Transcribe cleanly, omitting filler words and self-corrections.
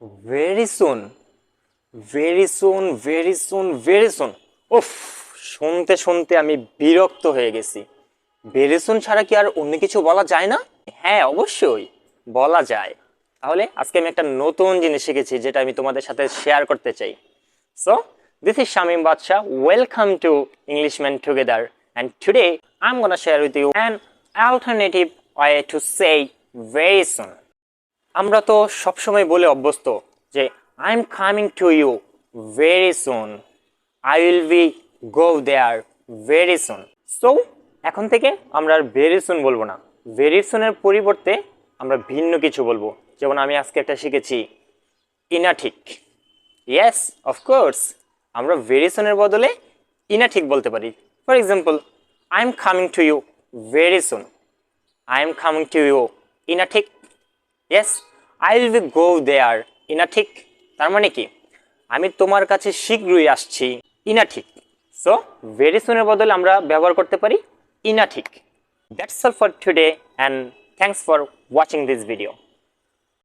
Very soon, very soon, very soon, very soon. উফ, শুনতে শুনতে আমি বিরক্ত হয়ে গেছি। ভেরি সুন ছাড়া কি আর অন্য কিছু বলা যায় না? হ্যাঁ, অবশ্যই বলা যায়। তাহলে আজকে আমি একটা নতুন জিনিস শিখেছি যেটা আমি তোমাদের সাথে শেয়ার করতে চাই। So, this is Shamim Baadshah. Welcome to Englishman Together. And today I'm gonna share with you an alternative way to say very soon. আমরা তো সবসময় বলে অভ্যস্ত যে I am coming to you very soon, I will be go there very soon. So এখন থেকে আমরা are very soon বলবো না, ভেরি সুনের পরিবর্তে আমরা ভিন্ন কিছু বলবো। যেমন আমি আজকে একটা শিখেছি ইনা ঠিক। ইয়েস, অফকোর্স আমরা ভেরি সুনের বদলে ইনা ঠিক বলতে পারি। For example, I am coming to you very soon, I am coming to you ইনা ঠিক। Yes, I will be go there ইনা ঠিক। তার মানে কি, আমি তোমার কাছে শীঘ্রই আসছি ইনা ঠিক। সো ভেরি সুনের বদলে আমরা ব্যবহার করতে পারি ইনা ঠিক। That's all for today and thanks for watching this video.